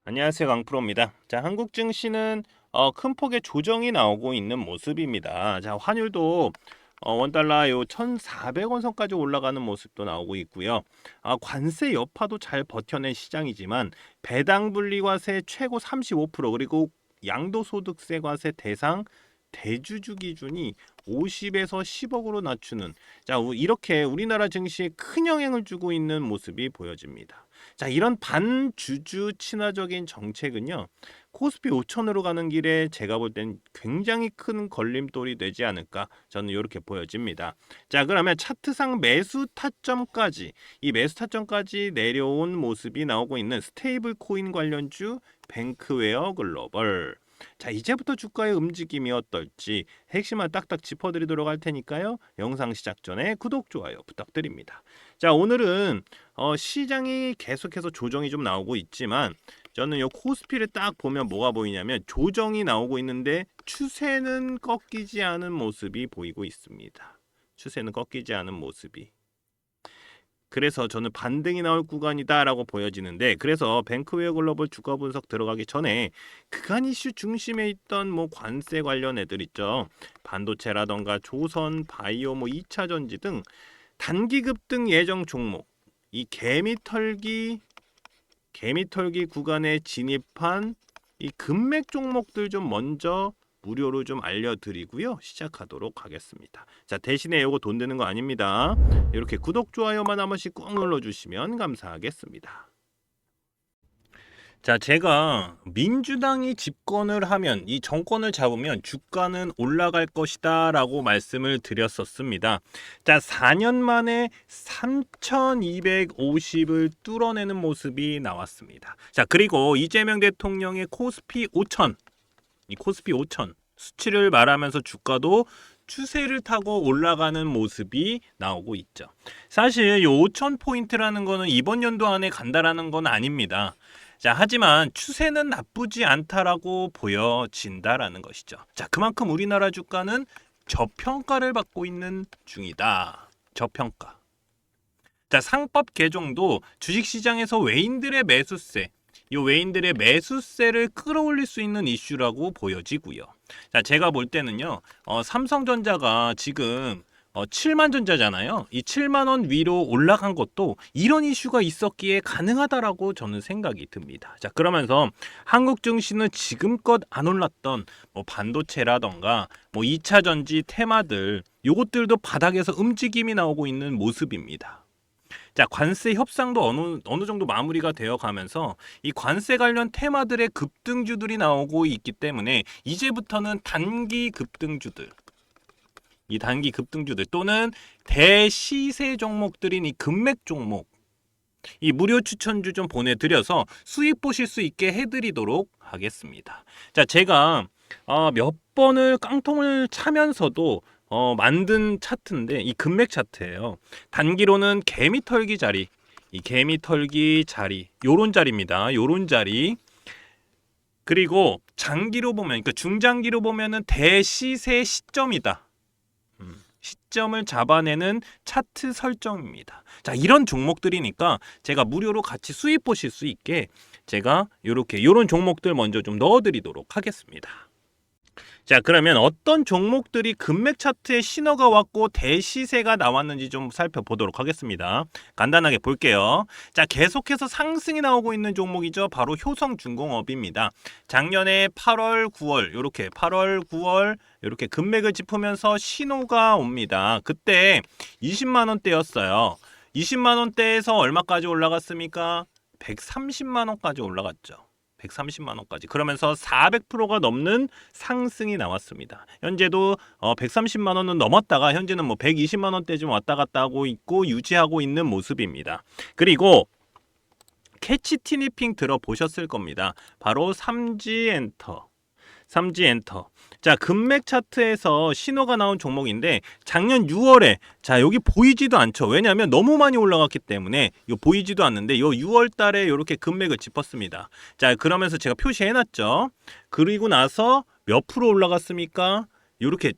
안녕하세요. 강프로입니다. 자, 한국 증시는 큰 폭의 조정이 나오고 있는 모습입니다. 자, 환율도 원달러 요 1,400원 선까지 올라가는 모습도 나오고 있고요. 관세 여파도 잘 버텨낸 시장이지만 배당 분리과세 최고 35% 그리고 양도소득세 과세 대상 대주주 기준이 50에서 10억으로 낮추는 이렇게 우리나라 증시에 큰 영향을 주고 있는 모습이 보여집니다. 자, 이런 반주주 친화적인 정책은요. 코스피 5천으로 가는 길에 제가 볼 땐 굉장히 큰 걸림돌이 되지 않을까 저는 이렇게 보여집니다. 자, 그러면 차트상 매수 타점까지 이 매수 타점까지 내려온 모습이 나오고 있는 스테이블 코인 관련주 뱅크웨어 글로벌. 자, 이제부터 주가의 움직임이 어떨지 핵심만 딱딱 짚어드리도록 할 테니까요. 영상 시작 전에 구독, 좋아요 부탁드립니다. 자, 오늘은 시장이 계속해서 조정이 좀 나오고 있지만 저는 이 코스피를 딱 보면 뭐가 보이냐면 조정이 나오고 있는데 추세는 꺾이지 않은 모습이 보이고 있습니다. 추세는 꺾이지 않은 모습이. 그래서 저는 반등이 나올 구간이다라고 보여지는데, 그래서 뱅크웨어 글로벌 주가 분석 들어가기 전에 그간 이슈 중심에 있던 뭐 관세 관련 애들 있죠. 반도체라던가 조선, 바이오, 뭐 2차 전지 등 단기 급등 예정 종목, 이 개미털기 구간에 진입한 이 금맥 종목들 좀 먼저 무료로 좀 알려드리고요. 시작하도록 하겠습니다. 자, 대신에 이거 돈 드는 거 아닙니다. 이렇게 구독, 좋아요만 한 번씩 꼭 눌러주시면 감사하겠습니다. 자, 제가 민주당이 집권을 하면, 이 정권을 잡으면 주가는 올라갈 것이다 라고 말씀을 드렸었습니다. 자, 4년 만에 3,250을 뚫어내는 모습이 나왔습니다. 자, 그리고 이재명 대통령의 코스피 5천, 이 코스피 5천 수치를 말하면서 주가도 추세를 타고 올라가는 모습이 나오고 있죠. 사실 이 5천 포인트라는 거는 이번 연도 안에 간다라는 건 아닙니다. 자, 하지만 추세는 나쁘지 않다라고 보여진다라는 것이죠. 자, 그만큼 우리나라 주가는 저평가를 받고 있는 중이다. 저평가. 자, 상법 개정도 주식시장에서 외인들의 매수세, 이 외인들의 매수세를 끌어올릴 수 있는 이슈라고 보여지고요. 자, 제가 볼 때는요, 삼성전자가 지금 7만 전자잖아요. 이 7만 원 위로 올라간 것도 이런 이슈가 있었기에 가능하다라고 저는 생각이 듭니다. 자, 그러면서 한국 증시는 지금껏 안 올랐던 뭐 반도체라던가 뭐 2차 전지 테마들, 요것들도 바닥에서 움직임이 나오고 있는 모습입니다. 자, 관세 협상도 어느 정도 마무리가 되어 가면서 이 관세 관련 테마들의 급등주들이 나오고 있기 때문에 이제부터는 단기 급등주들, 이 단기 급등주들 또는 대시세 종목들인 이 금맥 종목, 이 무료 추천주 좀 보내드려서 수익 보실 수 있게 해드리도록 하겠습니다. 자, 제가 몇 번을 깡통을 차면서도 만든 차트인데 이 금맥 차트예요. 단기로는 개미털기 자리, 이 개미털기 자리, 요런 자리입니다. 요런 자리. 그리고 장기로 보면, 그러니까 중장기로 보면은 대시세 시점이다. 시점을 잡아내는 차트 설정입니다. 자, 이런 종목들이니까 제가 무료로 같이 수익 보실 수 있게 제가 요런 종목들 먼저 좀 넣어드리도록 하겠습니다. 자, 그러면 어떤 종목들이 금맥 차트에 신호가 왔고 대시세가 나왔는지 좀 살펴보도록 하겠습니다. 간단하게 볼게요. 자, 계속해서 상승이 나오고 있는 종목이죠. 바로 효성중공업입니다. 작년에 8월, 9월 이렇게 8월, 9월 이렇게 금맥을 짚으면서 신호가 옵니다. 그때 20만 원대였어요. 20만 원대에서 얼마까지 올라갔습니까? 130만 원까지 올라갔죠. 130만 원까지. 그러면서 400%가 넘는 상승이 나왔습니다. 현재도 130만 원은 넘었다가 현재는 뭐 120만 원대 좀 왔다 갔다 하고 있고 유지하고 있는 모습입니다. 그리고 캐치 티니핑 들어보셨을 겁니다. 바로 삼지엔터. 자, 금맥 차트에서 신호가 나온 종목인데 작년 6월에 자, 여기 보이지도 않죠. 왜냐하면 너무 많이 올라갔기 때문에 요 보이지도 않는데 요 6월 달에 이렇게 금맥을 짚었습니다. 자, 그러면서 제가 표시해 놨죠. 그리고 나서 몇 프로 올라갔습니까? 요렇게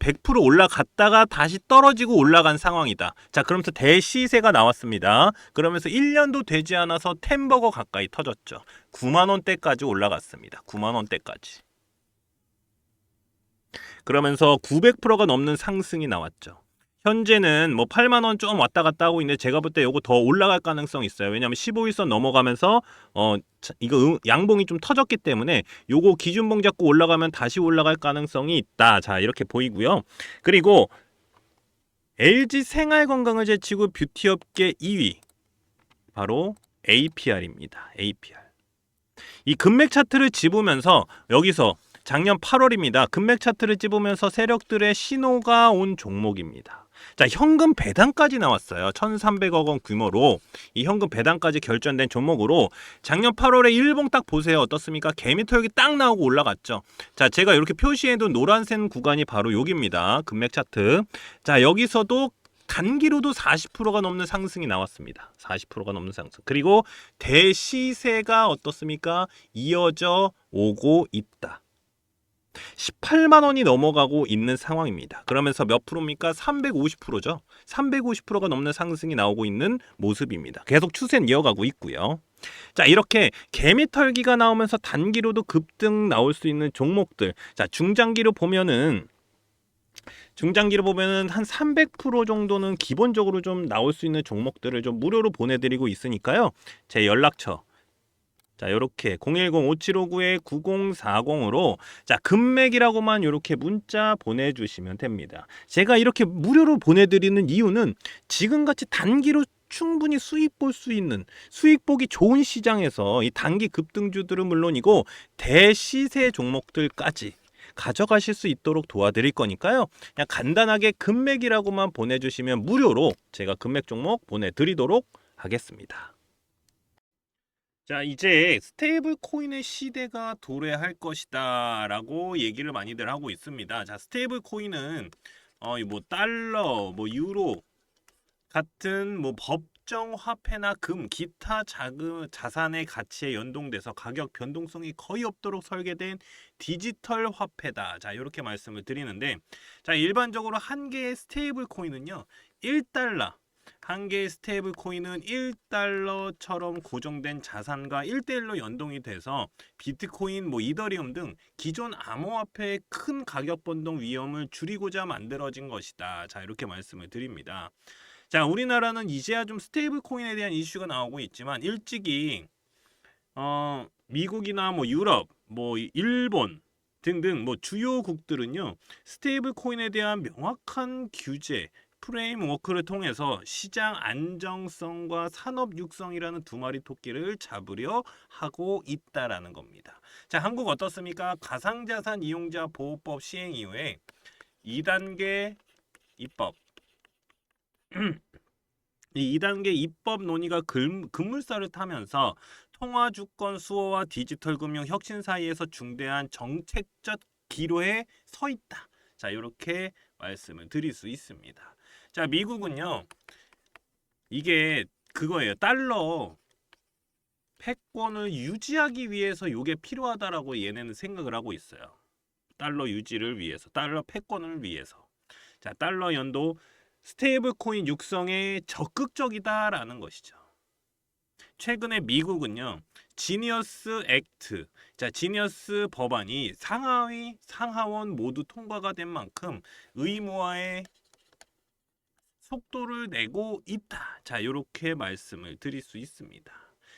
100% 올라갔다가 다시 떨어지고 올라간 상황이다. 자, 그러면서 대시세가 나왔습니다. 그러면서 1년도 되지 않아서 템버거 가까이 터졌죠. 9만 원대까지 올라갔습니다. 9만 원대까지. 그러면서 900%가 넘는 상승이 나왔죠. 현재는 뭐 8만 원 좀 왔다 갔다 하고 있는데 제가 볼 때 요거 더 올라갈 가능성이 있어요. 왜냐하면 15일선 넘어가면서 이거 양봉이 좀 터졌기 때문에 요거 기준봉 잡고 올라가면 다시 올라갈 가능성이 있다. 자, 이렇게 보이고요. 그리고 LG 생활건강을 제치고 뷰티업계 2위 바로 APR입니다. APR. 이 금맥 차트를 집으면서 여기서 작년 8월입니다. 금맥 차트를 집으면서 세력들의 신호가 온 종목입니다. 자, 현금 배당까지 나왔어요. 1,300억 원 규모로 이 현금 배당까지 결정된 종목으로 작년 8월에 일봉 딱 보세요. 어떻습니까? 개미털기 딱 나오고 올라갔죠. 자, 제가 이렇게 표시해둔 노란색 구간이 바로 여기입니다. 금맥 차트. 자, 여기서도 단기로도 40%가 넘는 상승이 나왔습니다. 40%가 넘는 상승. 그리고 대시세가 어떻습니까? 이어져 오고 있다. 18만 원이 넘어가고 있는 상황입니다. 그러면서 몇 프로입니까? 350%죠. 350%가 넘는 상승이 나오고 있는 모습입니다. 계속 추세는 이어가고 있고요. 자, 이렇게 개미털기가 나오면서 단기로도 급등 나올 수 있는 종목들. 자, 중장기로 보면은 한 300% 정도는 기본적으로 좀 나올 수 있는 종목들을 좀 무료로 보내드리고 있으니까요. 제 연락처 자, 요렇게 010-5759-9040으로 자, 금맥이라고만 요렇게 문자 보내주시면 됩니다. 제가 이렇게 무료로 보내드리는 이유는 지금같이 단기로 충분히 수익 볼 수 있는 수익 보기 좋은 시장에서 이 단기 급등주들은 물론이고 대시세 종목들까지 가져가실 수 있도록 도와드릴 거니까요. 그냥 간단하게 금맥이라고만 보내주시면 무료로 제가 금맥 종목 보내드리도록 하겠습니다. 자, 이제 스테이블 코인의 시대가 도래할 것이다 라고 얘기를 많이들 하고 있습니다. 자, 스테이블 코인은 뭐 달러, 뭐 유로 같은 뭐 법정 화폐나 금, 기타 자산의 가치에 연동돼서 가격 변동성이 거의 없도록 설계된 디지털 화폐다. 자, 이렇게 말씀을 드리는데, 자, 일반적으로 한 개의 스테이블 코인은요, 1달러. 한 개의 스테이블 코인은 1달러처럼 고정된 자산과 1대1로 연동이 돼서 비트코인, 뭐 이더리움 등 기존 암호화폐의 큰 가격 변동 위험을 줄이고자 만들어진 것이다. 자, 이렇게 말씀을 드립니다. 자, 우리나라는 이제야 좀 스테이블 코인에 대한 이슈가 나오고 있지만 일찍이 미국이나 뭐 유럽, 뭐 일본 등등 뭐 주요국들은요, 스테이블 코인에 대한 명확한 규제 프레임워크를 통해서 시장 안정성과 산업 육성이라는 두 마리 토끼를 잡으려 하고 있다라는 겁니다. 자, 한국 어떻습니까? 가상자산 이용자 보호법 시행 이후에 2단계 입법 이 2단계 입법 논의가 급물살을 타면서 통화주권 수호와 디지털 금융 혁신 사이에서 중대한 정책적 기로에 서 있다. 자, 이렇게 말씀을 드릴 수 있습니다. 자, 미국은요, 이게 그거예요. 달러 패권을 유지하기 위해서 이게 필요하다라고 얘네는 생각을 하고 있어요. 달러 유지를 위해서, 달러 패권을 위해서. 자, 달러 연도 스테이블 코인 육성에 적극적이다라는 것이죠. 최근에 미국은요, 지니어스 액트, 자, 지니어스 법안이 상하위, 상하원 모두 통과가 된 만큼 의무화의 속도를 내고 있다. 자, 이렇게 말씀을 드릴 수 있습니다.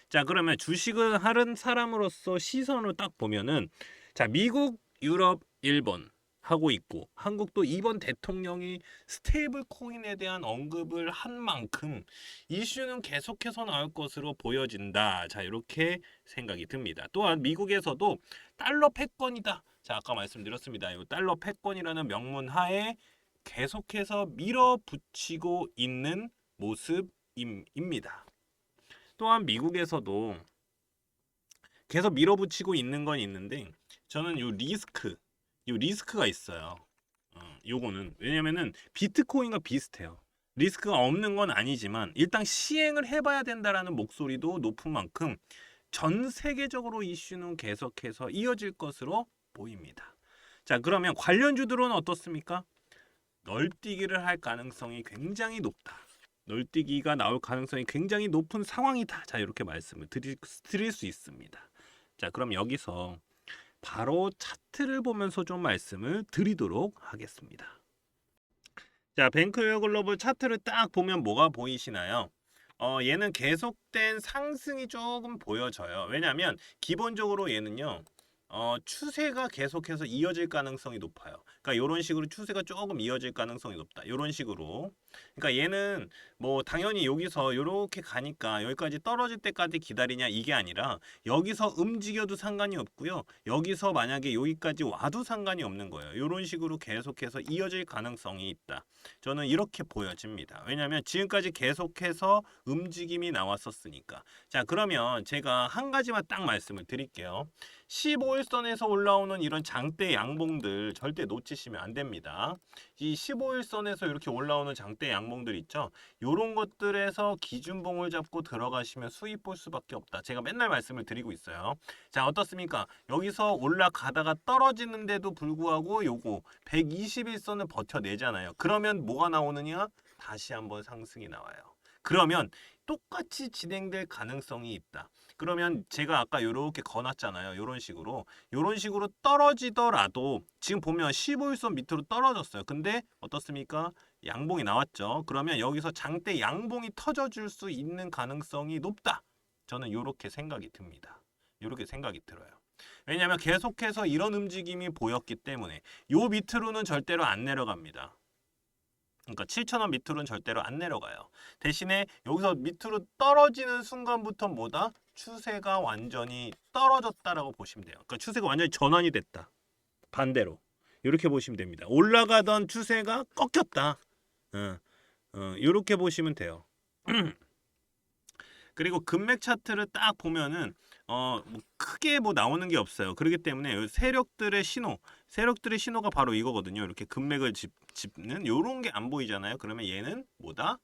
자, 그러면 주식을 하는 사람으로서 시선을 딱 보면은, 자, 미국, 유럽, 일본 하고 있고, 한국도 이번 대통령이 스테이블 코인에 대한 언급을 한 만큼 이슈는 계속해서 나올 것으로 보여진다. 자, 이렇게 생각이 듭니다. 또한 미국에서도 달러 패권이다. 자, 아까 말씀드렸습니다. 이 달러 패권이라는 명문 하에 계속해서 밀어붙이고 있는 모습입니다. 또한 미국에서도 계속 밀어붙이고 있는 건 있는데, 저는 요 리스크가 있어요. 요거는 왜냐면은 비트코인과 비슷해요. 리스크가 없는 건 아니지만 일단 시행을 해봐야 된다라는 목소리도 높은 만큼 전 세계적으로 이슈는 계속해서 이어질 것으로 보입니다. 자, 그러면 관련주들은 어떻습니까? 널뛰기를 할 가능성이 굉장히 높다. 널뛰기가 나올 가능성이 굉장히 높은 상황이다. 자, 이렇게 말씀을 드릴 수 있습니다. 자, 그럼 여기서 바로 차트를 보면서 좀 말씀을 드리도록 하겠습니다. 자, 뱅크웨어 글로벌 차트를 딱 보면 뭐가 보이시나요? 얘는 계속된 상승이 조금 보여져요. 왜냐하면 기본적으로 얘는요. 추세가 계속해서 이어질 가능성이 높아요. 그러니까 이런 식으로 추세가 조금 이어질 가능성이 높다. 이런 식으로. 그러니까 얘는 뭐 당연히 여기서 이렇게 가니까 여기까지 떨어질 때까지 기다리냐 이게 아니라 여기서 움직여도 상관이 없고요. 여기서 만약에 여기까지 와도 상관이 없는 거예요. 이런 식으로 계속해서 이어질 가능성이 있다. 저는 이렇게 보여집니다. 왜냐하면 지금까지 계속해서 움직임이 나왔었으니까. 자, 그러면 제가 한 가지만 딱 말씀을 드릴게요. 15일선에서 올라오는 이런 장대 양봉들 절대 놓치시면 안 됩니다. 이 15일선에서 이렇게 올라오는 장대 양봉들 있죠. 요런 것들에서 기준봉을 잡고 들어가시면 수익 볼 수밖에 없다. 제가 맨날 말씀을 드리고 있어요. 자, 어떻습니까? 여기서 올라가다가 떨어지는데도 불구하고 요거 121선을 버텨내잖아요. 그러면 뭐가 나오느냐? 다시 한번 상승이 나와요. 그러면 똑같이 진행될 가능성이 있다. 그러면 제가 아까 이렇게 거놨잖아요. 이런 식으로 떨어지더라도 지금 보면 15일선 밑으로 떨어졌어요. 근데 어떻습니까? 양봉이 나왔죠. 그러면 여기서 장대 양봉이 터져줄 수 있는 가능성이 높다. 저는 이렇게 생각이 듭니다. 이렇게 생각이 들어요. 왜냐하면 계속해서 이런 움직임이 보였기 때문에 요 밑으로는 절대로 안 내려갑니다. 그러니까 7,000원 밑으로는 절대로 안 내려가요. 대신에 여기서 밑으로 떨어지는 순간부터 뭐다? 추세가 완전히 떨어졌다라고 보시면 돼요. 그러니까 추세가 완전히 전환이 됐다. 반대로. 이렇게 보시면 됩니다. 올라가던 추세가 꺾였다. 이렇게 보시면 돼요. 그리고 금맥 차트를 딱 보면은 뭐 크게 뭐 나오는 게 없어요. 그렇기 때문에 세력들의 신호가 바로 이거거든요. 이렇게 금맥을 짚는 요런 게 안 보이잖아요. 그러면 얘는 뭐다?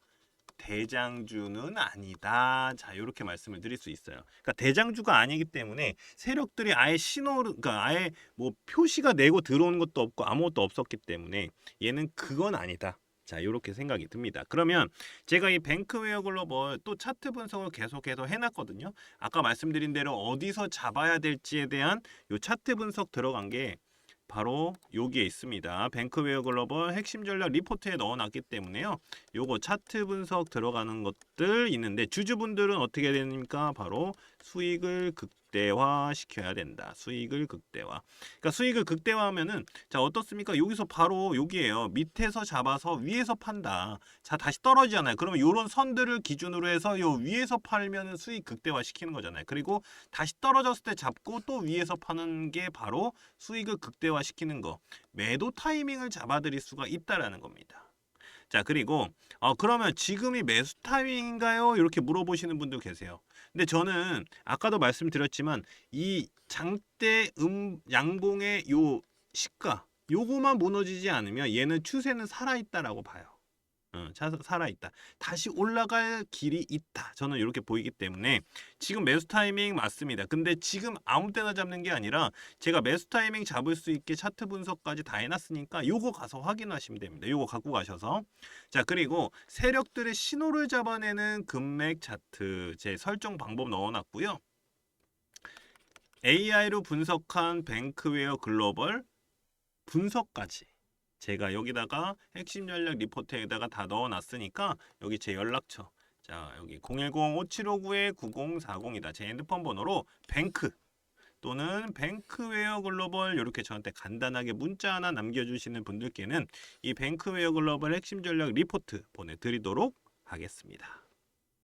대장주는 아니다. 자, 이렇게 말씀을 드릴 수 있어요. 그러니까 대장주가 아니기 때문에 세력들이 아예 그러니까 아예 뭐 표시가 내고 들어오는 것도 없고 아무것도 없었기 때문에 얘는 그건 아니다. 자, 이렇게 생각이 듭니다. 그러면 제가 이 뱅크웨어 글로벌 또 차트 분석을 계속해서 해놨거든요. 아까 말씀드린 대로 어디서 잡아야 될지에 대한 요 차트 분석 들어간 게 바로 여기에 있습니다. 뱅크웨어 글로벌 핵심 전략 리포트에 넣어놨기 때문에요. 요거 차트 분석 들어가는 것들 있는데 주주분들은 어떻게 됩니까? 바로 수익을 극대화 시켜야 된다. 수익을 극대화. 그러니까 수익을 극대화하면은 자, 어떻습니까? 여기서 바로 여기에요. 밑에서 잡아서 위에서 판다. 자, 다시 떨어지잖아요. 그러면 요런 선들을 기준으로 해서 요 위에서 팔면은 수익 극대화 시키는 거잖아요. 그리고 다시 떨어졌을 때 잡고 또 위에서 파는 게 바로 수익을 극대화 시키는 거. 매도 타이밍을 잡아드릴 수가 있다라는 겁니다. 자, 그리고 그러면 지금이 매수 타이밍인가요? 이렇게 물어보시는 분도 계세요. 근데 저는 아까도 말씀드렸지만 이 장대 양봉의 요 시가 요거만 무너지지 않으면 얘는 추세는 살아있다라고 봐요. 살아있다. 다시 올라갈 길이 있다. 저는 이렇게 보이기 때문에 지금 매수 타이밍 맞습니다. 근데 지금 아무 때나 잡는 게 아니라 제가 매수 타이밍 잡을 수 있게 차트 분석까지 다 해놨으니까 요거 가서 확인하시면 됩니다. 요거 갖고 가셔서 자, 그리고 세력들의 신호를 잡아내는 금맥 차트 제 설정 방법 넣어놨고요. AI로 분석한 뱅크웨어 글로벌 분석까지 제가 여기다가 핵심 전략 리포트에다가 다 넣어놨으니까 여기 제 연락처 자, 여기 010-5759-9040이다. 제 핸드폰 번호로 뱅크 또는 뱅크웨어 글로벌 이렇게 저한테 간단하게 문자 하나 남겨주시는 분들께는 이 뱅크웨어 글로벌 핵심 전략 리포트 보내드리도록 하겠습니다.